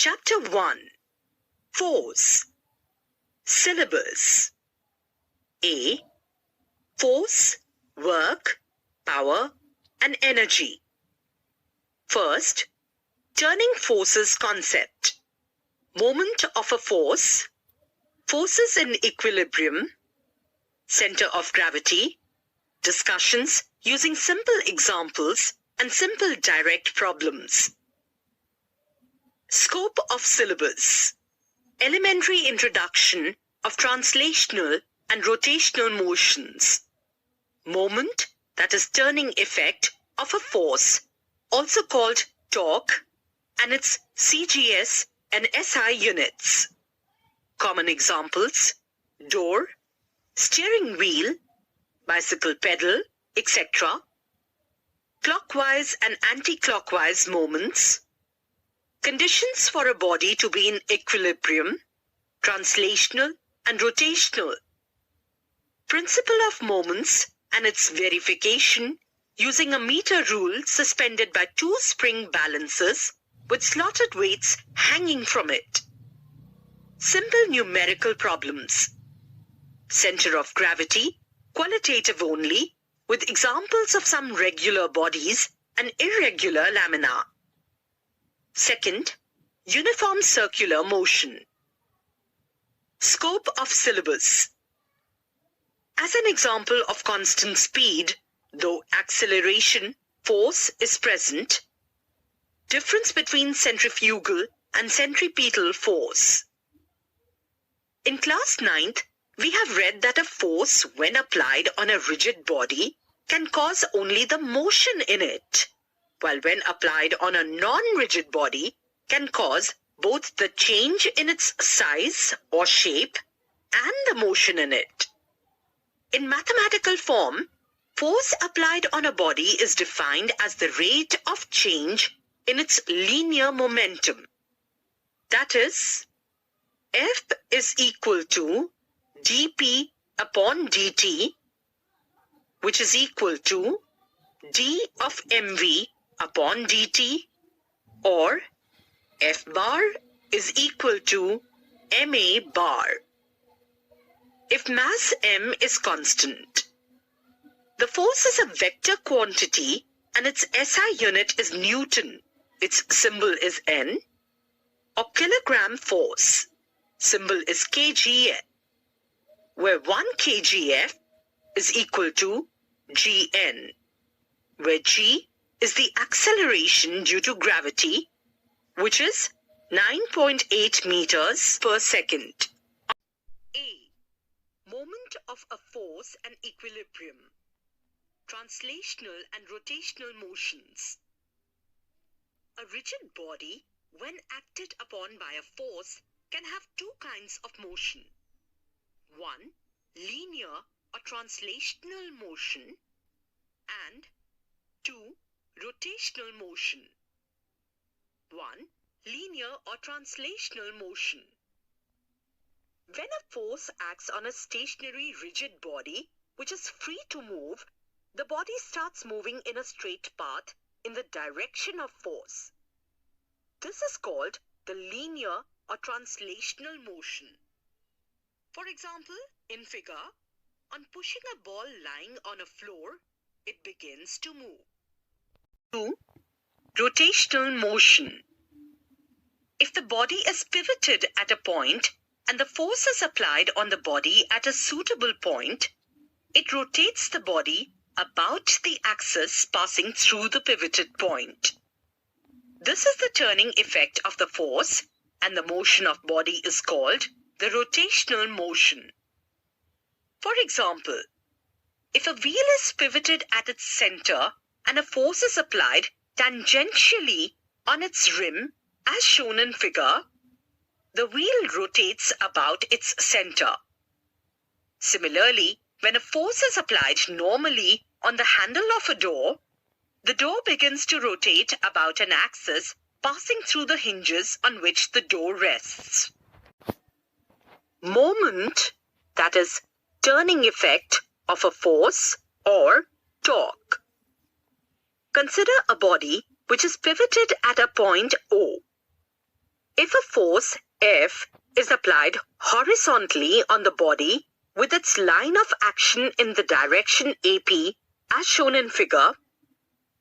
Chapter 1. Force. Syllabus. A. Force, work, power, and energy. First, turning forces concept. Moment of a force, forces in equilibrium, center of gravity, discussions using simple examples and simple direct problems. Scope of syllabus. Elementary introduction of translational and rotational motions. Moment, that is turning effect of a force, also called torque, and its CGS and SI units. Common examples: door, steering wheel, bicycle pedal, etc. Clockwise and anti-clockwise moments. Conditions for a body to be in equilibrium, translational and rotational. Principle of moments and its verification using a meter rule suspended by two spring balances with slotted weights hanging from it. Simple numerical problems. Center of gravity, qualitative only, with examples of some regular bodies and irregular lamina. Second, uniform circular motion. Scope of syllabus. As an example of constant speed, though acceleration, force is present. Difference between centrifugal and centripetal force. In class 9th, we have read that a force, when applied on a rigid body, can cause only the motion in it, while when applied on a non-rigid body, can cause both the change in its size or shape and the motion in it. In mathematical form, force applied on a body is defined as the rate of change in its linear momentum. That is, F is equal to dP upon dt, which is equal to d of mv upon dt, or F bar is equal to ma bar. If mass m is constant, the force is a vector quantity and its SI unit is Newton, its symbol is N, or kilogram force, symbol is kgf, where 1 kgf is equal to gn, where g is the acceleration due to gravity, which is 9.8 meters per second. A. Moment of a force and equilibrium. Translational and rotational motions. A rigid body, when acted upon by a force, can have two kinds of motion. 1. Linear or translational motion, and 2. Rotational motion. 1. Linear or translational motion. When a force acts on a stationary rigid body, which is free to move, the body starts moving in a straight path in the direction of force. This is called the linear or translational motion. For example, in figure, on pushing a ball lying on a floor, it begins to move. 2. Rotational motion. If the body is pivoted at a point and the force is applied on the body at a suitable point, it rotates the body about the axis passing through the pivoted point. This is the turning effect of the force, and the motion of body is called the rotational motion. For example, if a wheel is pivoted at its center and a force is applied tangentially on its rim, as shown in figure, the wheel rotates about its center. Similarly, when a force is applied normally on the handle of a door, the door begins to rotate about an axis passing through the hinges on which the door rests. Moment, that is, turning effect of a force or torque. Consider a body which is pivoted at a point O. If a force F is applied horizontally on the body with its line of action in the direction AP as shown in figure,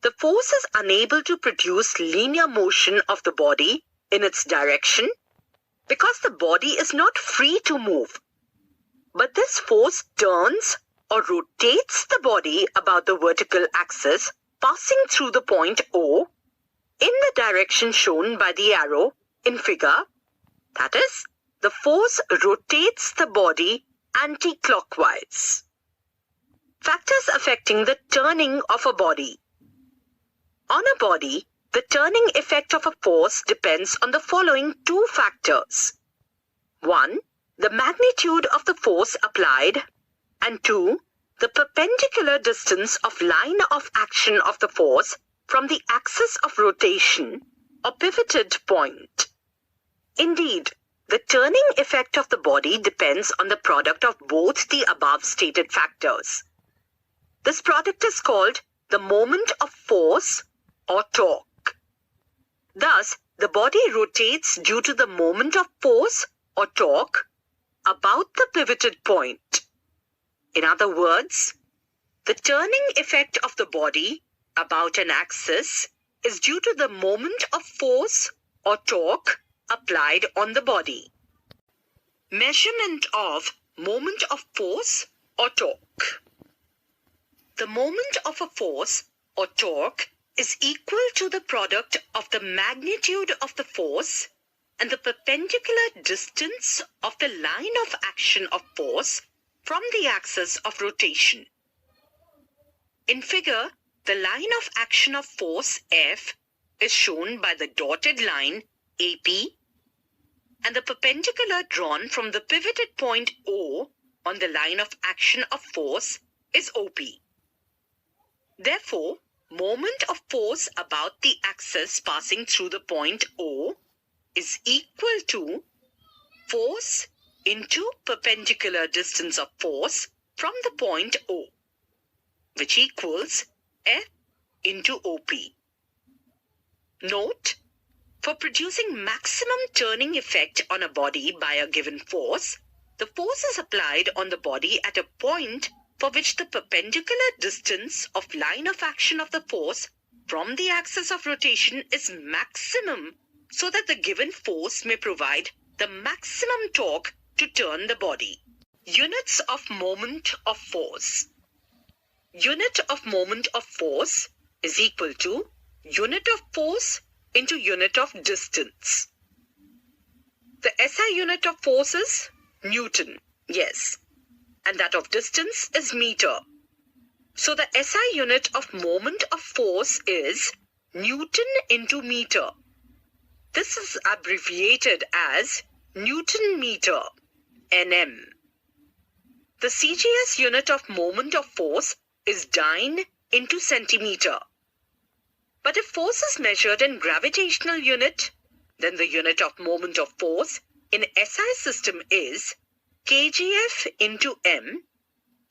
the force is unable to produce linear motion of the body in its direction because the body is not free to move. But this force turns or rotates the body about the vertical axis passing through the point O in the direction shown by the arrow in figure. That is, the force rotates the body anti-clockwise. Factors affecting the turning of a body. On a body, the turning effect of a force depends on the following two factors. 1. The magnitude of the force applied, and 2. The perpendicular distance of line of action of the force from the axis of rotation or pivoted point. Indeed, the turning effect of the body depends on the product of both the above stated factors. This product is called the moment of force or torque. Thus, the body rotates due to the moment of force or torque about the pivoted point. In other words, the turning effect of the body about an axis is due to the moment of force or torque applied on the body. Measurement of moment of force or torque. The moment of a force or torque is equal to the product of the magnitude of the force and the perpendicular distance of the line of action of force from the axis of rotation. In figure, the line of action of force F is shown by the dotted line AP, and the perpendicular drawn from the pivoted point O on the line of action of force is OP. Therefore, moment of force about the axis passing through the point O is equal to force into perpendicular distance of force from the point O, which equals F into OP. Note, for producing maximum turning effect on a body by a given force, the force is applied on the body at a point for which the perpendicular distance of line of action of the force from the axis of rotation is maximum, so that the given force may provide the maximum torque to turn the body. Units of moment of force. Unit of moment of force is equal to unit of force into unit of distance. The SI unit of force is Newton, yes, and that of distance is meter. So the SI unit of moment of force is Newton into meter. This is abbreviated as Newton meter, Nm. The CGS unit of moment of force is dyne into centimeter. But if force is measured in gravitational unit, then the unit of moment of force in SI system is kgf into m,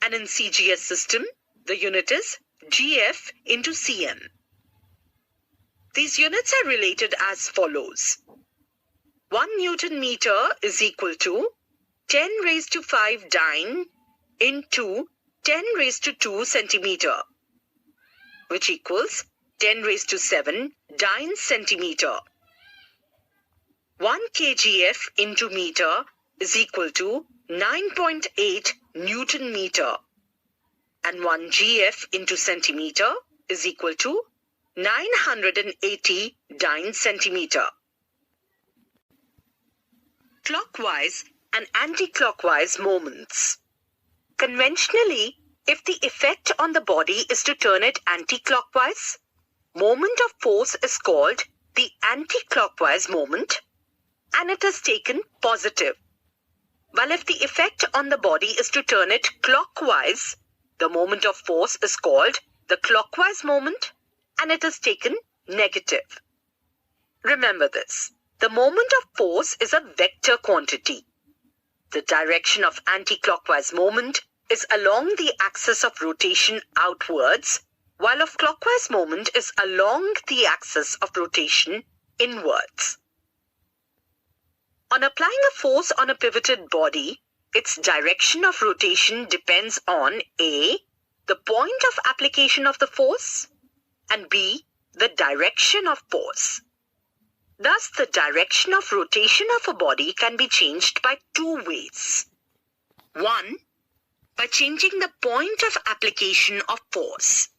and in CGS system, the unit is gf into cm. These units are related as follows. 1 Newton meter is equal to 10 raised to 5 dyne into 10 raised to 2 centimeter, which equals 10 raised to 7 dyne centimeter. 1 kgf into meter is equal to 9.8 Newton meter, and 1 gf into centimeter is equal to 980 dyne centimeter. Clockwise and anti-clockwise moments. Conventionally, if the effect on the body is to turn it anti-clockwise, moment of force is called the anti-clockwise moment, and it is taken positive. While if the effect on the body is to turn it clockwise, the moment of force is called the clockwise moment, and it is taken negative. Remember this. The moment of force is a vector quantity. The direction of anti-clockwise moment is along the axis of rotation outwards, while of clockwise moment is along the axis of rotation inwards. On applying a force on a pivoted body, its direction of rotation depends on A, the point of application of the force, and B, the direction of force. Thus, the direction of rotation of a body can be changed by two ways. One, by changing the point of application of force.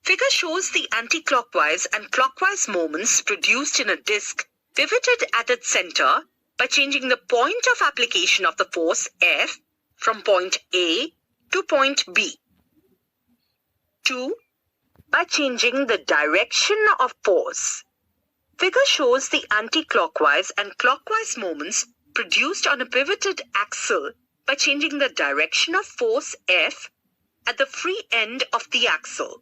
Figure shows the anti-clockwise and clockwise moments produced in a disc pivoted at its center by changing the point of application of the force F from point A to point B. 2. By changing the direction of force. Figure shows the anti-clockwise and clockwise moments produced on a pivoted axle by changing the direction of force F at the free end of the axle.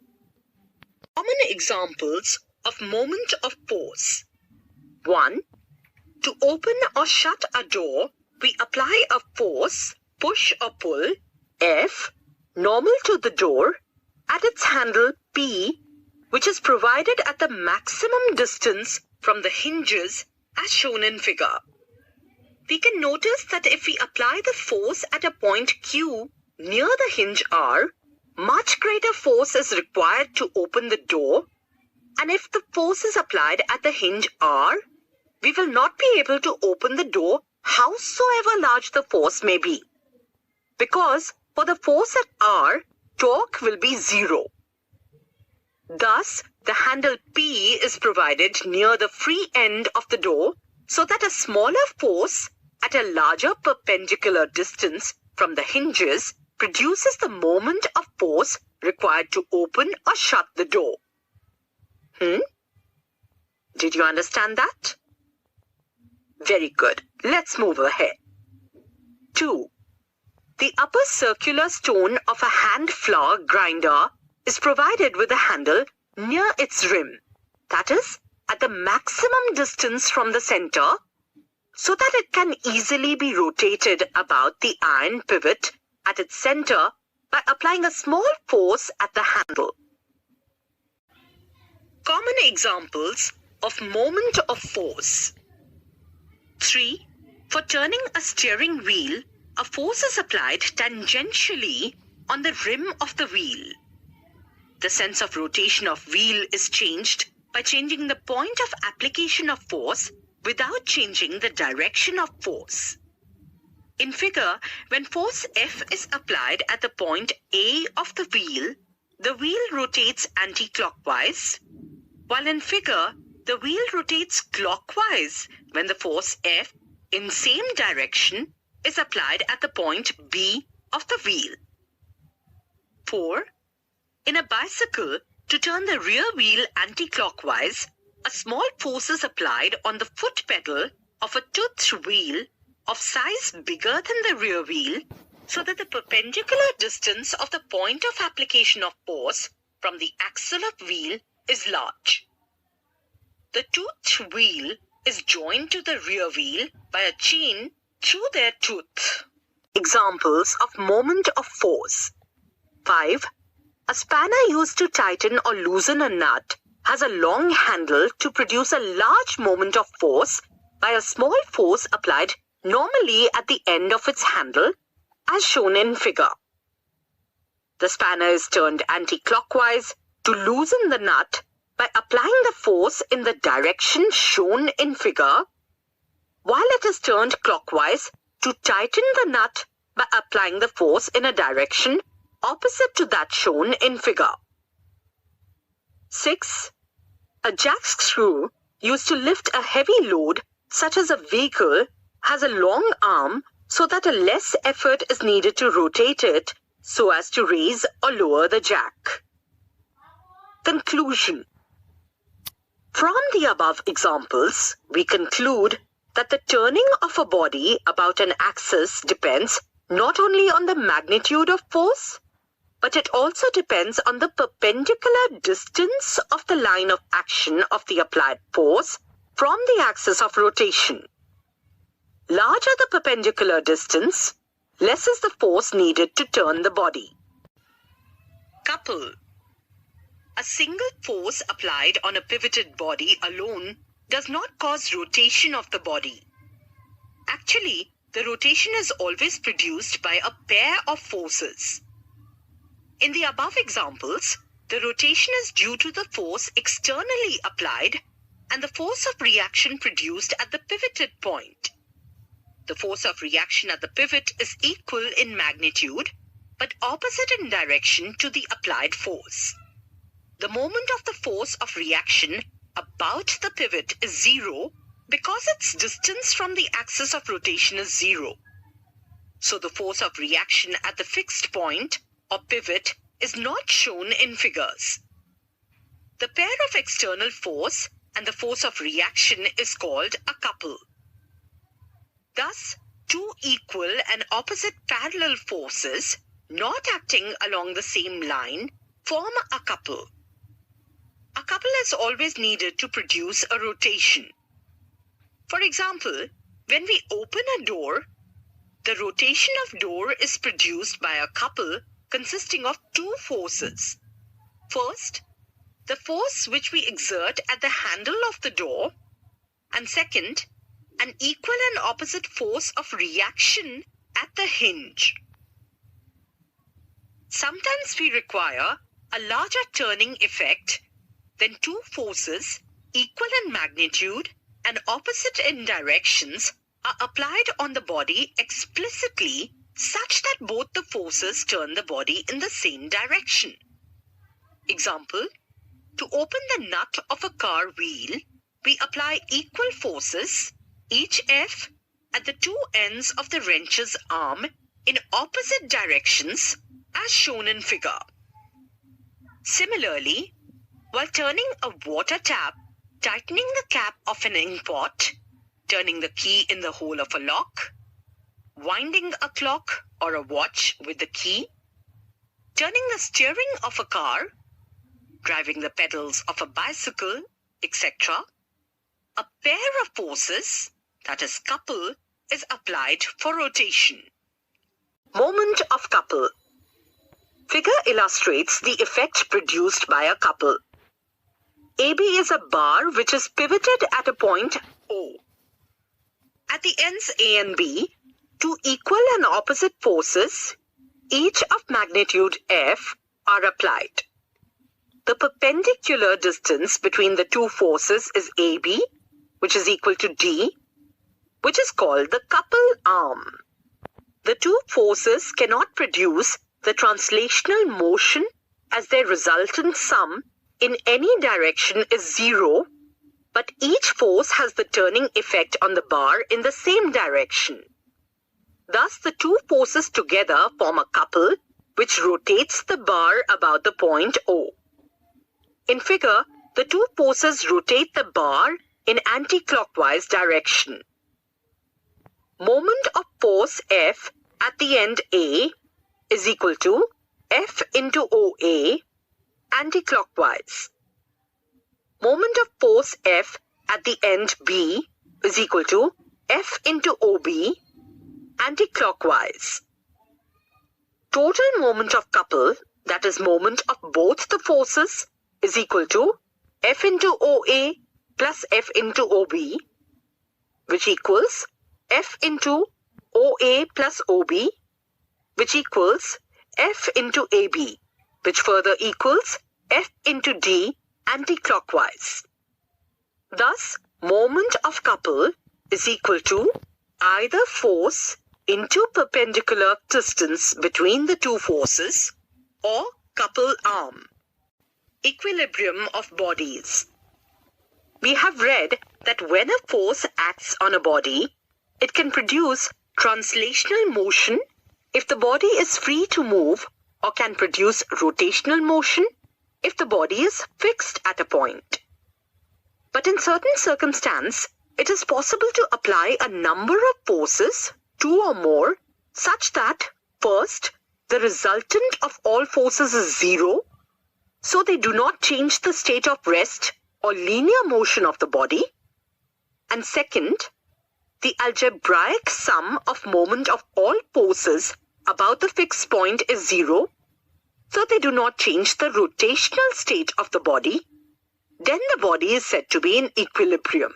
Common examples of moment of force. 1. To open or shut a door, we apply a force, push or pull, F, normal to the door, at its handle P, which is provided at the maximum distance from the hinges as shown in figure. We can notice that if we apply the force at a point Q near the hinge R, much greater force is required to open the door, and if the force is applied at the hinge R, we will not be able to open the door howsoever large the force may be, because for the force at R, torque will be 0. Thus, the handle P is provided near the free end of the door so that a smaller force at a larger perpendicular distance from the hinges produces the moment of force required to open or shut the door. Did you understand that? Very good. Let's move ahead. 2. The upper circular stone of a hand flour grinder is provided with a handle near its rim, that is, at the maximum distance from the center, so that it can easily be rotated about the iron pivot at its center by applying a small force at the handle. Common examples of moment of force. 3. For turning a steering wheel, a force is applied tangentially on the rim of the wheel. The sense of rotation of wheel is changed by changing the point of application of force without changing the direction of force. In figure, when force F is applied at the point A of the wheel rotates anti-clockwise, while in figure, the wheel rotates clockwise when the force F in same direction is applied at the point B of the wheel. 4. In a bicycle, to turn the rear wheel anti-clockwise, a small force is applied on the foot pedal of a toothed wheel of size bigger than the rear wheel, so that the perpendicular distance of the point of application of force from the axle of wheel is large. The toothed wheel is joined to the rear wheel by a chain through their tooth. Examples of moment of force. 5. A spanner used to tighten or loosen a nut has a long handle to produce a large moment of force by a small force applied normally at the end of its handle, as shown in figure. The spanner is turned anti-clockwise to loosen the nut by applying the force in the direction shown in figure, while it is turned clockwise to tighten the nut by applying the force in a direction opposite to that shown in figure. 6. A jack screw used to lift a heavy load, such as a vehicle, has a long arm so that a less effort is needed to rotate it so as to raise or lower the jack. Conclusion. From the above examples, we conclude that the turning of a body about an axis depends not only on the magnitude of force, but it also depends on the perpendicular distance of the line of action of the applied force from the axis of rotation. Larger the perpendicular distance, less is the force needed to turn the body. Couple. A single force applied on a pivoted body alone does not cause rotation of the body. Actually, the rotation is always produced by a pair of forces. In the above examples, the rotation is due to the force externally applied and the force of reaction produced at the pivoted point. The force of reaction at the pivot is equal in magnitude, but opposite in direction to the applied force. The moment of the force of reaction about the pivot is zero because its distance from the axis of rotation is zero. So the force of reaction at the fixed point or pivot is not shown in figures. The pair of external force and the force of reaction is called a couple. Thus, two equal and opposite parallel forces not acting along the same line form a couple. A couple is always needed to produce a rotation. For example, when we open a door, the rotation of door is produced by a couple consisting of two forces. First, the force which we exert at the handle of the door, and second, an equal and opposite force of reaction at the hinge. Sometimes we require a larger turning effect than two forces equal in magnitude and opposite in directions are applied on the body explicitly such that both the forces turn the body in the same direction. Example, to open the nut of a car wheel, we apply equal forces, each F, at the two ends of the wrench's arm in opposite directions as shown in figure. Similarly, while turning a water tap, tightening the cap of an ink pot, turning the key in the hole of a lock, winding a clock or a watch with the key, turning the steering of a car, driving the pedals of a bicycle, etc., a pair of forces, that is couple, is applied for rotation. Moment of couple. Figure illustrates the effect produced by a couple. AB is a bar which is pivoted at a point O. At the ends A and B, two equal and opposite forces, each of magnitude F, are applied. The perpendicular distance between the two forces is AB, which is equal to D, which is called the couple arm. The two forces cannot produce the translational motion as their resultant sum in any direction is zero, but each force has the turning effect on the bar in the same direction. Thus, the two forces together form a couple which rotates the bar about the point O. In figure, the two forces rotate the bar in anti-clockwise direction. Moment of force F at the end A is equal to F into OA anti-clockwise. Moment of force F at the end B is equal to F into OB anti-clockwise. Total moment of couple, that is moment of both the forces, is equal to F into OA plus F into OB, which equals F into OA plus OB, which equals F into AB, which further equals F into D anti-clockwise. Thus, moment of couple is equal to either force into perpendicular distance between the two forces or couple arm. Equilibrium of bodies. We have read that when a force acts on a body, it can produce translational motion if the body is free to move, or can produce rotational motion if the body is fixed at a point. But in certain circumstances, it is possible to apply a number of forces, two or more, such that, first, the resultant of all forces is zero, so they do not change the state of rest or linear motion of the body, and second, the algebraic sum of moment of all forces about the fixed point is zero, so they do not change the rotational state of the body, then the body is said to be in equilibrium.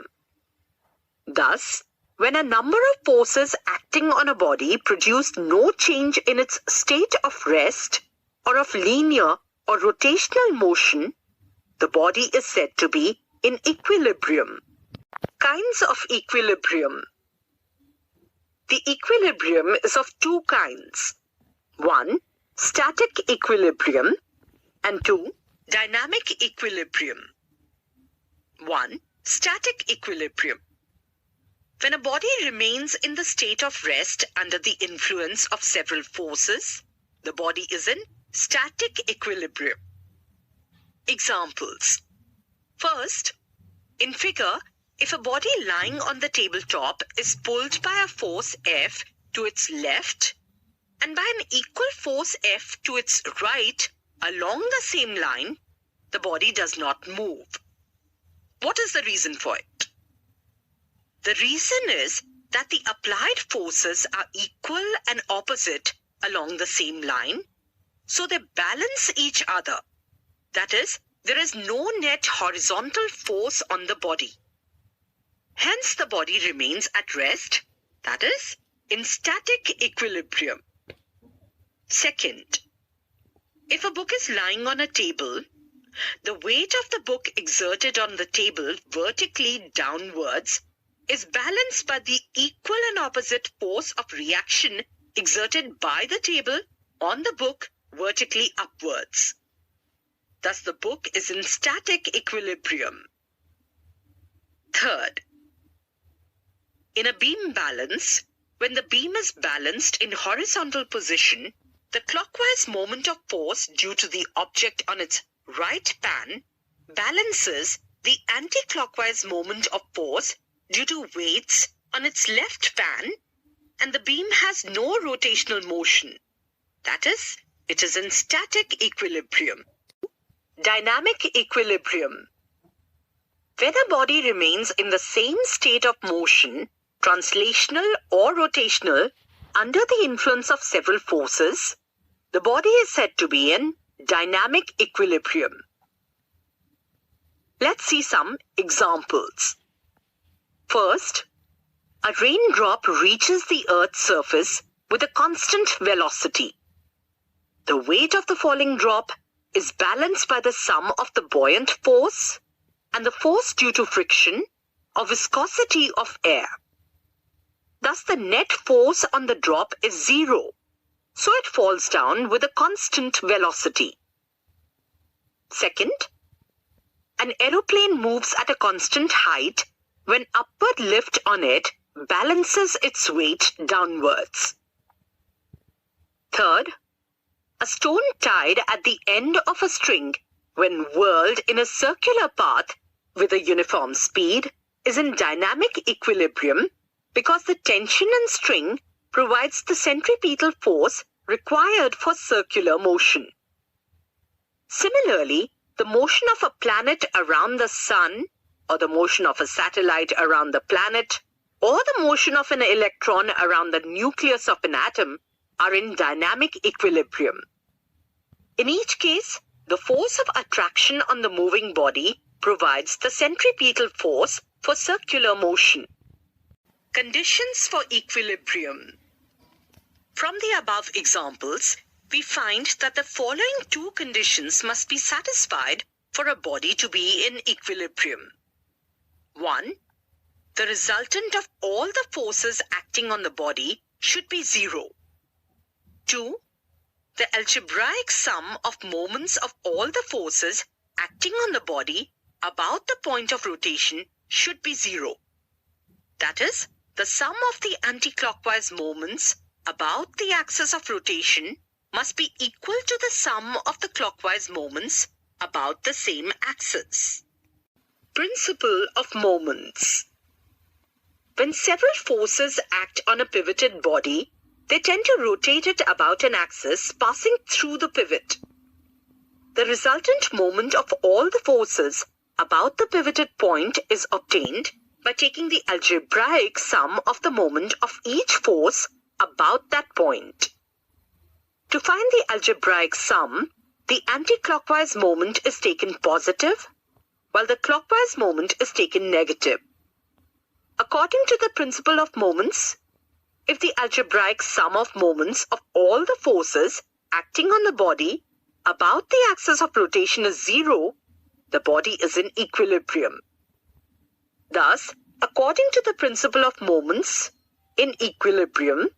Thus, when a number of forces acting on a body produce no change in its state of rest or of linear or rotational motion, the body is said to be in equilibrium. Kinds of equilibrium. The equilibrium is of two kinds. 1. Static equilibrium, and 2. Dynamic equilibrium. 1. Static equilibrium. When a body remains in the state of rest under the influence of several forces, the body is in static equilibrium. Examples. First, in figure, if a body lying on the tabletop is pulled by a force F to its left and by an equal force F to its right along the same line, the body does not move. What is the reason for it? The reason is that the applied forces are equal and opposite along the same line, so they balance each other. That is, there is no net horizontal force on the body. Hence, the body remains at rest, that is, in static equilibrium. Second, if a book is lying on a table, the weight of the book exerted on the table vertically downwards is balanced by the equal and opposite force of reaction exerted by the table on the book vertically upwards. Thus, the book is in static equilibrium. Third, in a beam balance, when the beam is balanced in horizontal position, the clockwise moment of force due to the object on its right pan balances the anti-clockwise moment of force due to weights on its left pan, and the beam has no rotational motion. That is, it is in static equilibrium. Dynamic equilibrium. When a body remains in the same state of motion, translational or rotational, under the influence of several forces, the body is said to be in dynamic equilibrium. Let's see some examples. First, a raindrop reaches the Earth's surface with a constant velocity. The weight of the falling drop is balanced by the sum of the buoyant force and the force due to friction or viscosity of air. Thus, the net force on the drop is zero, so it falls down with a constant velocity. Second, an aeroplane moves at a constant height when upward lift on it balances its weight downwards. Third, a stone tied at the end of a string when whirled in a circular path with a uniform speed is in dynamic equilibrium because the tension in string provides the centripetal force required for circular motion. Similarly, the motion of a planet around the sun, or the motion of a satellite around the planet, or the motion of an electron around the nucleus of an atom are in dynamic equilibrium. In each case, the force of attraction on the moving body provides the centripetal force for circular motion. Conditions for equilibrium. From the above examples, we find that the following two conditions must be satisfied for a body to be in equilibrium. 1. The resultant of all the forces acting on the body should be zero. 2. The algebraic sum of moments of all the forces acting on the body about the point of rotation should be zero. That is, the sum of the anti-clockwise moments about the axis of rotation must be equal to the sum of the clockwise moments about the same axis. Principle of moments. When several forces act on a pivoted body, they tend to rotate it about an axis passing through the pivot. The resultant moment of all the forces about the pivoted point is obtained by taking the algebraic sum of the moment of each force about that point. To find the algebraic sum, the anti-clockwise moment is taken positive, while the clockwise moment is taken negative. According to the principle of moments, if the algebraic sum of moments of all the forces acting on the body about the axis of rotation is 0, the body is in equilibrium. Thus, according to the principle of moments, in equilibrium,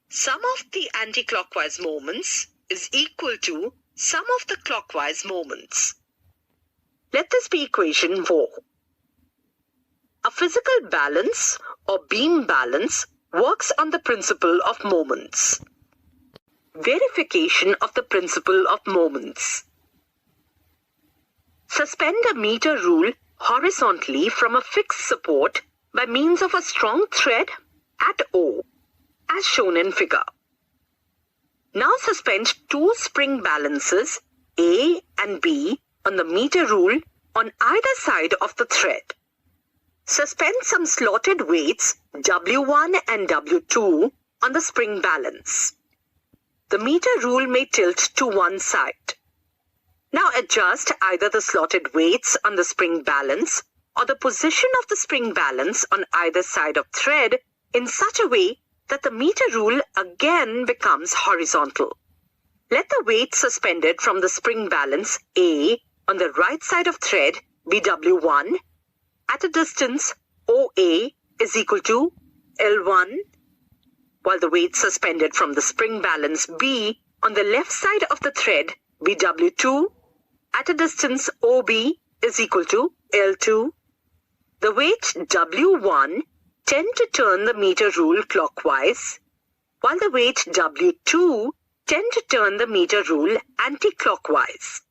sum of the anticlockwise moments is equal to sum of the clockwise moments. Let this be equation 4. A physical balance or beam balance works on the principle of moments. Verification of the principle of moments. Suspend a meter rule horizontally from a fixed support by means of a strong thread at O, as shown in figure. Now suspend two spring balances, A and B, on the meter rule on either side of the thread. Suspend some slotted weights, W1 and W2, on the spring balance. The meter rule may tilt to one side. Now adjust either the slotted weights on the spring balance or the position of the spring balance on either side of thread in such a way that the meter rule again becomes horizontal. Let the weight suspended from the spring balance A on the right side of thread be W1 at a distance OA is equal to L1, while the weight suspended from the spring balance B on the left side of the thread be W2 at a distance OB is equal to L2. The weight W1 tend to turn the meter rule clockwise, while the weight W2 tend to turn the meter rule anti-clockwise.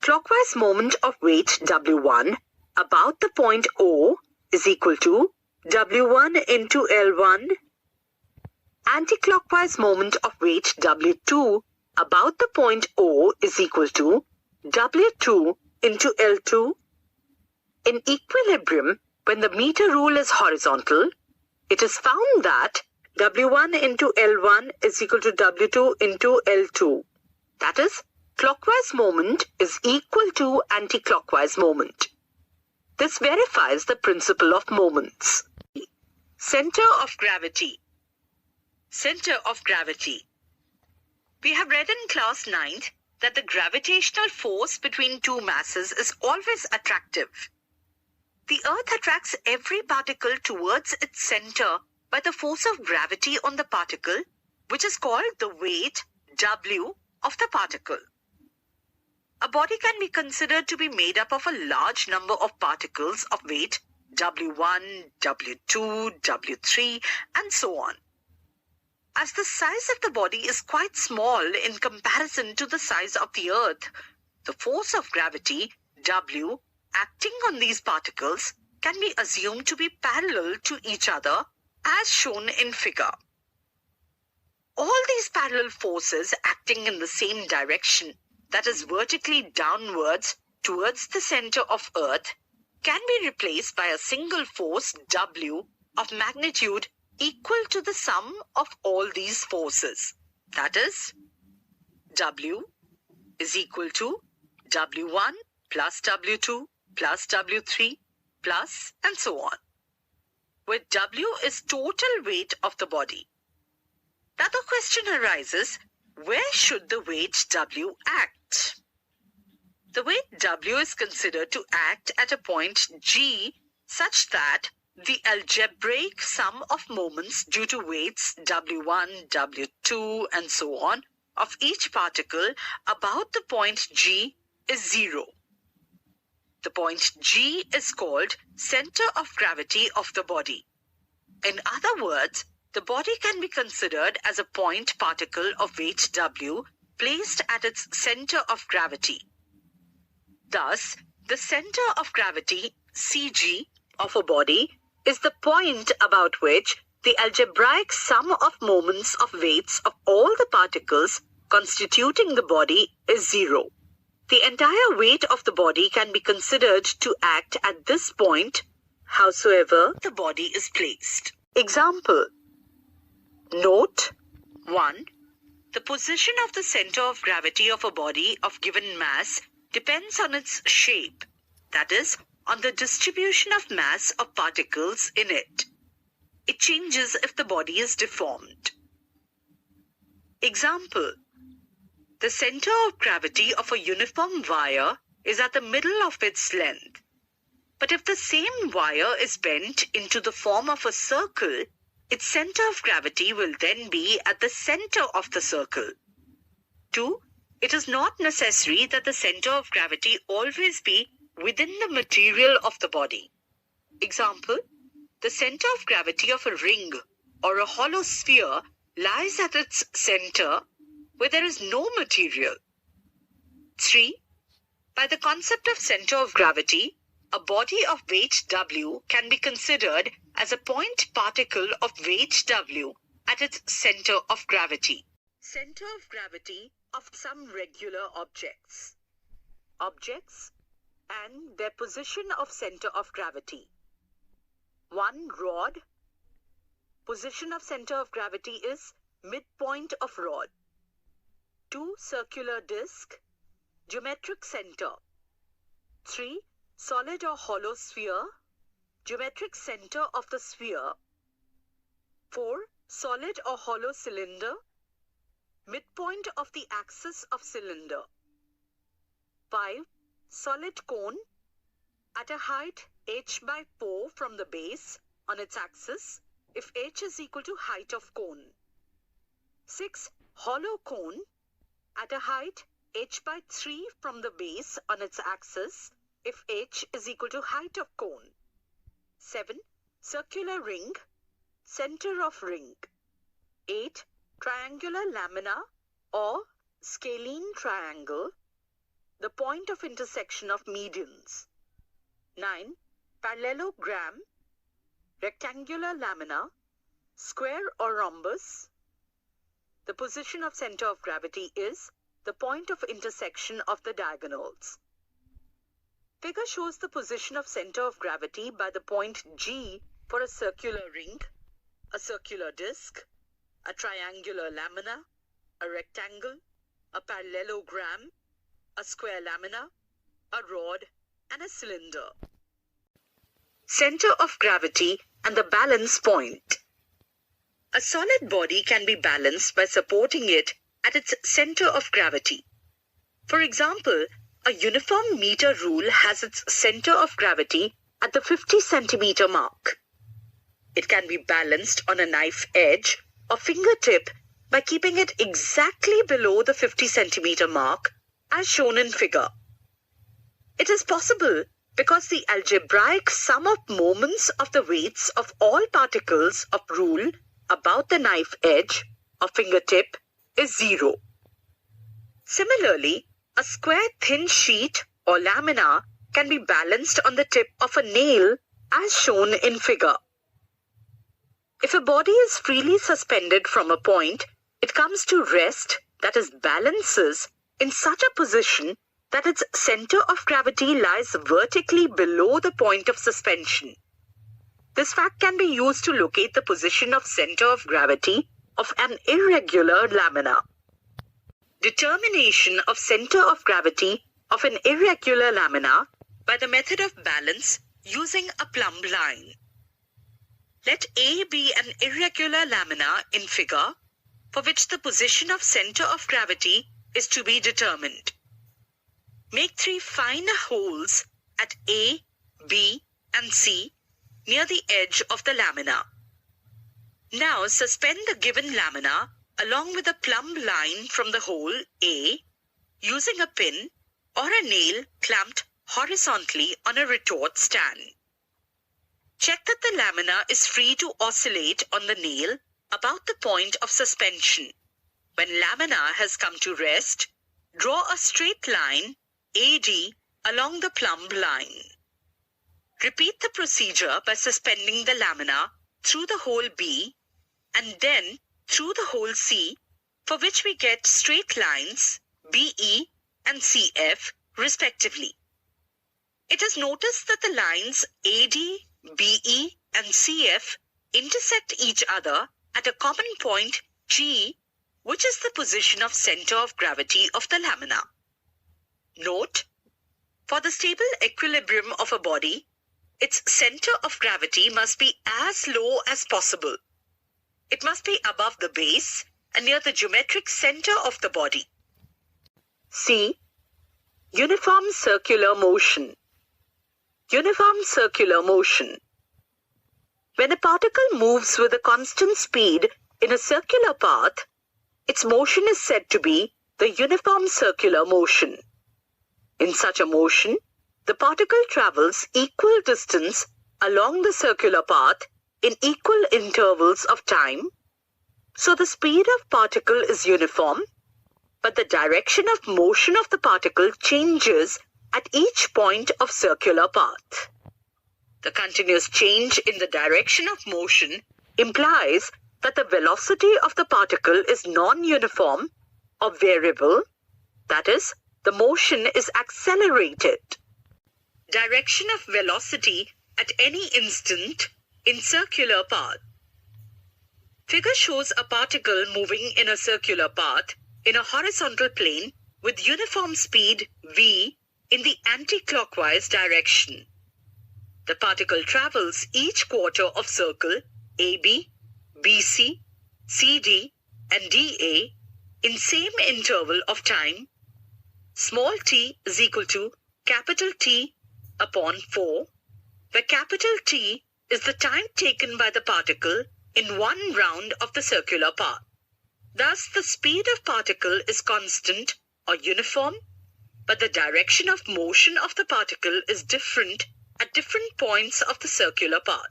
Clockwise moment of weight W1 about the point O is equal to W1 into L1. Anti-clockwise moment of weight W2 about the point O is equal to W2 into L2. In equilibrium, when the meter rule is horizontal, it is found that W1 into L1 is equal to W2 into L2. That is, clockwise moment is equal to anti-clockwise moment. This verifies the principle of moments. Center of gravity. Center of gravity. We have read in class 9th that the gravitational force between two masses is always attractive. The Earth attracts every particle towards its center by the force of gravity on the particle, which is called the weight W of the particle. A body can be considered to be made up of a large number of particles of weight W1, W2, W3, and so on. As the size of the body is quite small in comparison to the size of the Earth, the force of gravity, W, acting on these particles can be assumed to be parallel to each other as shown in figure. All these parallel forces acting in the same direction, that is vertically downwards towards the center of Earth, can be replaced by a single force W of magnitude equal to the sum of all these forces. That is, W is equal to W1 plus W2 plus W3 plus and so on, where W is total weight of the body. Now the question arises, where should the weight W act? The weight W is considered to act at a point G such that the algebraic sum of moments due to weights W1, W2 and so on of each particle about the point G is 0. The point G is called center of gravity of the body. In other words, the body can be considered as a point particle of weight W placed at its center of gravity. Thus, the center of gravity, CG, of a body is the point about which the algebraic sum of moments of weights of all the particles constituting the body is 0. The entire weight of the body can be considered to act at this point, howsoever the body is placed. Example. Note 1. The position of the center of gravity of a body of given mass depends on its shape, that is, on the distribution of mass of particles in it. It changes if the body is deformed. Example: the center of gravity of a uniform wire is at the middle of its length. But if the same wire is bent into the form of a circle, its center of gravity will then be at the center of the circle. 2. It is not necessary that the center of gravity always be within the material of the body. Example: the center of gravity of a ring or a hollow sphere lies at its center where there is no material. 3. By the concept of center of gravity, a body of weight W can be considered as a point particle of weight W at its center of gravity. Center of gravity of some regular objects. Objects and their position of center of gravity. 1. Rod. Position of center of gravity is midpoint of rod. 2. Circular disc. Geometric center. 3. Solid or hollow sphere. Geometric center of the sphere. 4. Solid or hollow cylinder. Midpoint of the axis of cylinder. 5. Solid cone at a height h by 4 from the base on its axis if h is equal to height of cone. 6. Hollow cone at a height h by 3 from the base on its axis if h is equal to height of cone. 7. Circular ring, center of ring. 8. Triangular lamina or scalene triangle, the point of intersection of medians. 9. Parallelogram, rectangular lamina, square or rhombus. The position of center of gravity is the point of intersection of the diagonals. Figure shows the position of center of gravity by the point G for a circular ring, a circular disc, a triangular lamina, a rectangle, a parallelogram, a square lamina, a rod, and a cylinder. Center of gravity and the balance point. A solid body can be balanced by supporting it at its center of gravity. For example, a uniform meter rule has its center of gravity at the 50 centimeter mark. It can be balanced on a knife edge or fingertip by keeping it exactly below the 50 centimeter mark as shown in figure. It is possible because the algebraic sum of moments of the weights of all particles of rule about the knife edge or fingertip is 0. Similarly, a square thin sheet or lamina can be balanced on the tip of a nail as shown in figure. If a body is freely suspended from a point, it comes to rest, that is balances, in such a position that its center of gravity lies vertically below the point of suspension. This fact can be used to locate the position of center of gravity of an irregular lamina. Determination of center of gravity of an irregular lamina by the method of balance using a plumb line. Let A be an irregular lamina in figure for which the position of center of gravity is to be determined. Make 3 fine holes at A, B, and C near the edge of the lamina. Now suspend the given lamina along with a plumb line from the hole A using a pin or a nail clamped horizontally on a retort stand. Check that the lamina is free to oscillate on the nail about the point of suspension. When lamina has come to rest, draw a straight line AD along the plumb line. Repeat the procedure by suspending the lamina through the hole B and then through the hole C, for which we get straight lines BE and CF respectively. It is noticed that the lines AD, BE and CF intersect each other at a common point G, which is the position of center of gravity of the lamina. Note, For the stable equilibrium of a body, its center of gravity must be as low as possible. It must be above the base and near the geometric center of the body. C. Uniform circular motion. Uniform circular motion. When a particle moves with a constant speed in a circular path, its motion is said to be the uniform circular motion. In such a motion, the particle travels equal distance along the circular path in equal intervals of time, so the speed of particle is uniform, but the direction of motion of the particle changes at each point of circular path. The continuous change in the direction of motion implies that the velocity of the particle is non-uniform or variable, that is, the motion is accelerated. Direction of velocity at any instant in circular path. Figure shows a particle moving in a circular path in a horizontal plane with uniform speed v in the anti-clockwise direction. The particle travels each quarter of circle AB, BC, CD and DA in same interval of time. Small t is equal to capital T upon 4, where capital T is the time taken by the particle in one round of the circular path. Thus, the speed of particle is constant or uniform, but the direction of motion of the particle is different at different points of the circular path.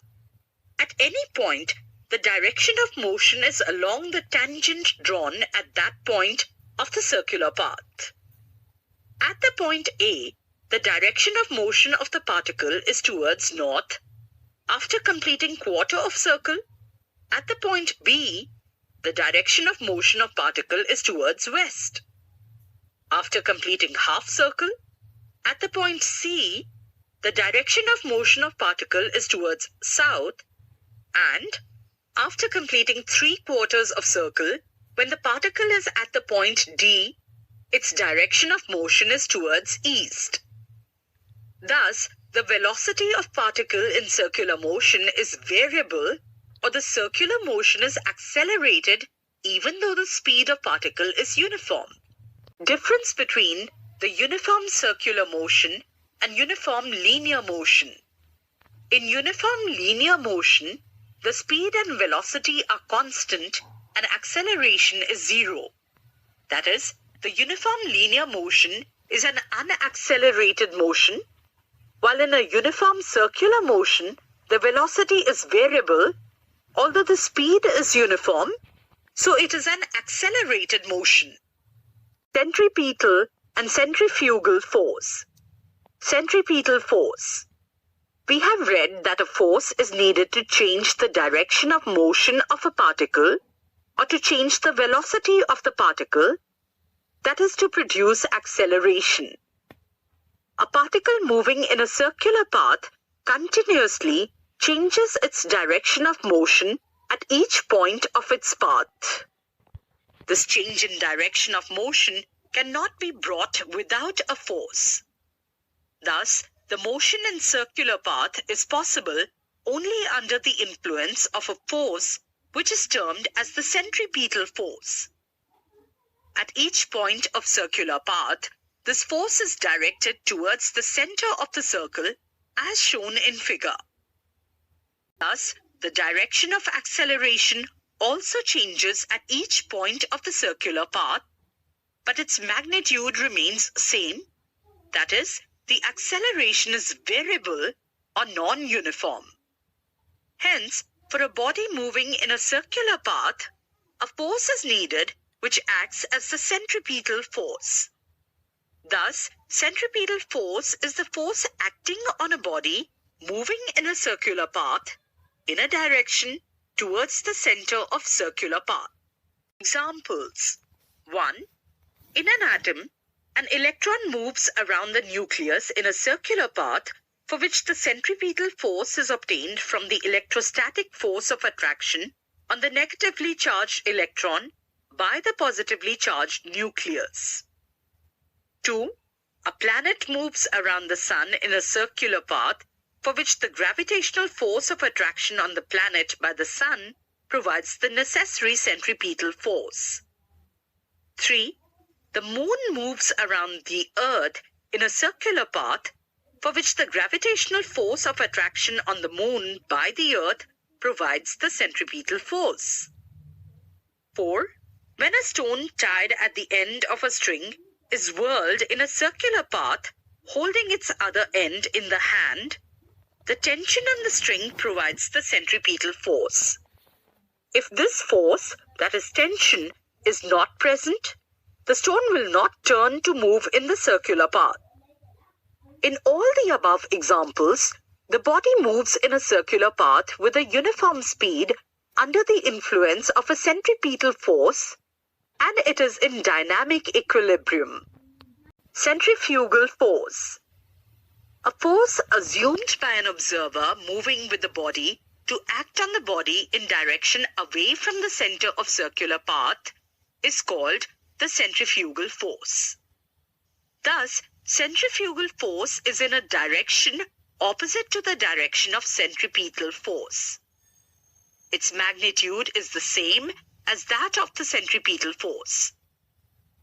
At any point, the direction of motion is along the tangent drawn at that point of the circular path. At the point A, the direction of motion of the particle is towards north. After completing quarter of circle, at the point B, the direction of motion of particle is towards west. After completing half circle, at the point C, the direction of motion of particle is towards south, and after completing 3/4 of circle, when the particle is at the point D, its direction of motion is towards east. Thus, the velocity of particle in circular motion is variable, or the circular motion is accelerated even though the speed of particle is uniform. Difference between the uniform circular motion and uniform linear motion. In uniform linear motion, the speed and velocity are constant and acceleration is zero. That is, the uniform linear motion is an unaccelerated motion, while in a uniform circular motion, the velocity is variable, although the speed is uniform, so it is an accelerated motion. Centripetal and centrifugal force. Centripetal force. We have read that a force is needed to change the direction of motion of a particle or to change the velocity of the particle, that is to produce acceleration. A particle moving in a circular path continuously changes its direction of motion at each point of its path. This change in direction of motion cannot be brought without a force. Thus, the motion in circular path is possible only under the influence of a force which is termed as the centripetal force. At each point of circular path, this force is directed towards the center of the circle as shown in figure. Thus, the direction of acceleration also changes at each point of the circular path, but its magnitude remains same, that is, the acceleration is variable or non-uniform. Hence, for a body moving in a circular path, a force is needed which acts as the centripetal force. Thus, centripetal force is the force acting on a body moving in a circular path in a direction towards the center of circular path. Examples. 1. In an atom, an electron moves around the nucleus in a circular path for which the centripetal force is obtained from the electrostatic force of attraction on the negatively charged electron by the positively charged nucleus. 2. A planet moves around the sun in a circular path for which the gravitational force of attraction on the planet by the sun provides the necessary centripetal force. 3. The moon moves around the earth in a circular path for which the gravitational force of attraction on the moon by the earth provides the centripetal force. 4. When a stone tied at the end of a string is whirled in a circular path holding its other end in the hand, the tension on the string provides the centripetal force. If this force, that is tension, is not present, the stone will not turn to move in the circular path. In all the above examples, the body moves in a circular path with a uniform speed under the influence of a centripetal force, and it is in dynamic equilibrium. Centrifugal force. A force assumed by an observer moving with the body to act on the body in direction away from the center of circular path is called the centrifugal force. Thus, centrifugal force is in a direction opposite to the direction of centripetal force. Its magnitude is the same as that of the centripetal force.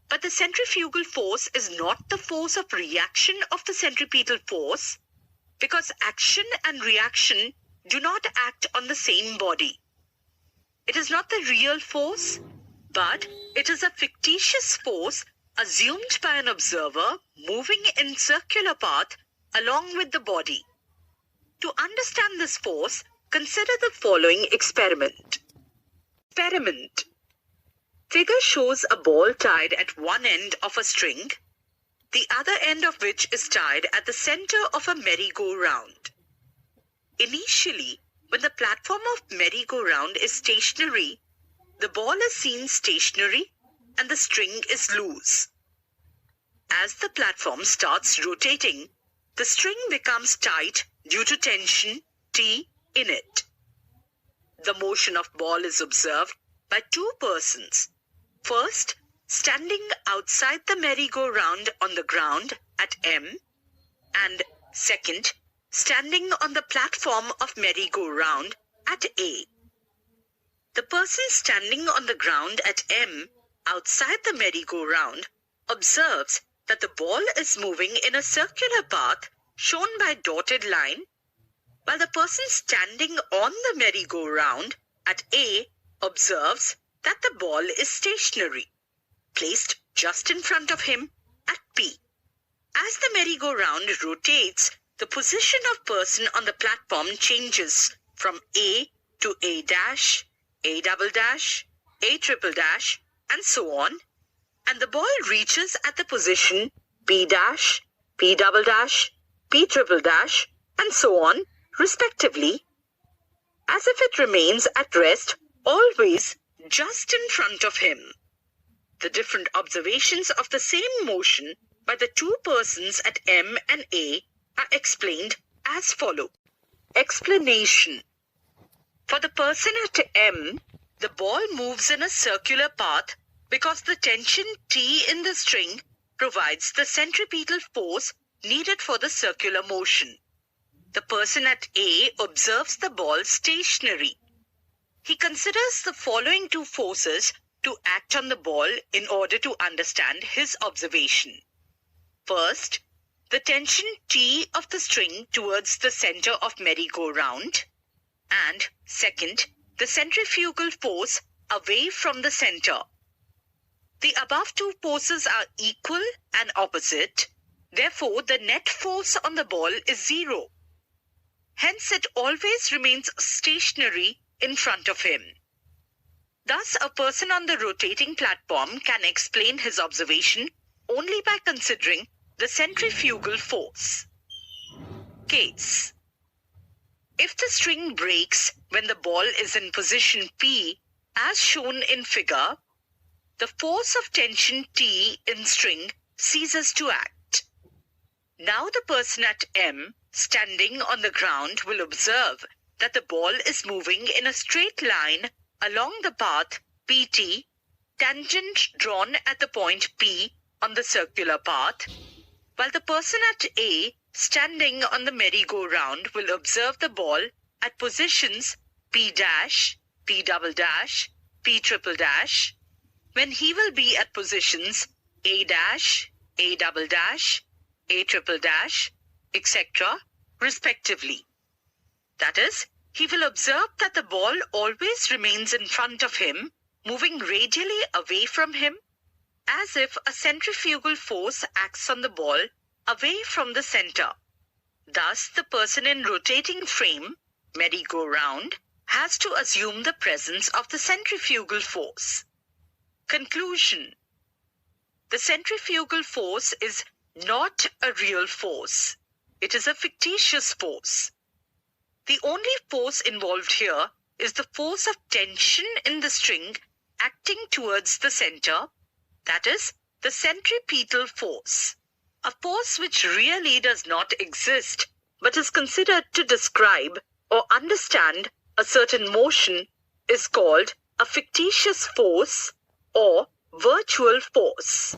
But the centrifugal force is not the force of reaction of the centripetal force because action and reaction do not act on the same body. It is not the real force, but it is a fictitious force assumed by an observer moving in circular path along with the body. To understand this force, consider the following experiment. Experiment. Figure shows a ball tied at one end of a string, the other end of which is tied at the center of a merry-go-round. Initially, when the platform of merry-go-round is stationary, the ball is seen stationary and the string is loose. As the platform starts rotating, the string becomes tight due to tension T in it. The motion of ball is observed by two persons. First, standing outside the merry-go-round on the ground at M, and second, standing on the platform of merry-go-round at A. The person standing on the ground at M, outside the merry-go-round, observes that the ball is moving in a circular path shown by dotted line, while the person standing on the merry-go-round at A observes that the ball is stationary, placed just in front of him at P. As the merry-go-round rotates, the position of person on the platform changes from A to A dash, A double dash, A triple dash, and so on, and the ball reaches at the position P dash, P double dash, P triple dash, and so on, respectively, as if it remains at rest always just in front of him. The different observations of the same motion by the two persons at M and A are explained as follows. Explanation. For the person at M, the ball moves in a circular path because the tension T in the string provides the centripetal force needed for the circular motion. The person at A observes the ball stationary. He considers the following two forces to act on the ball in order to understand his observation. First, the tension T of the string towards the center of merry-go-round, and second, the centrifugal force away from the center. The above two forces are equal and opposite, therefore the net force on the ball is zero. Hence it always remains stationary in front of him. Thus, a person on the rotating platform can explain his observation only by considering the centrifugal force. Case. If the string breaks when the ball is in position P, as shown in figure, the force of tension T in string ceases to act. Now the person at M, standing on the ground, will observe that the ball is moving in a straight line along the path PT, tangent drawn at the point P on the circular path, while the person at A, standing on the merry-go-round, will observe the ball at positions P dash, P double dash, P triple dash, when he will be at positions A dash, A double dash, A triple dash, etc., respectively. That is, he will observe that the ball always remains in front of him, moving radially away from him, as if a centrifugal force acts on the ball away from the center. Thus, the person in rotating frame, merry-go-round, has to assume the presence of the centrifugal force. Conclusion. The centrifugal force is not a real force. It is a fictitious force. The only force involved here is the force of tension in the string acting towards the center, that is, the centripetal force. A force which really does not exist but is considered to describe or understand a certain motion is called a fictitious force or virtual force.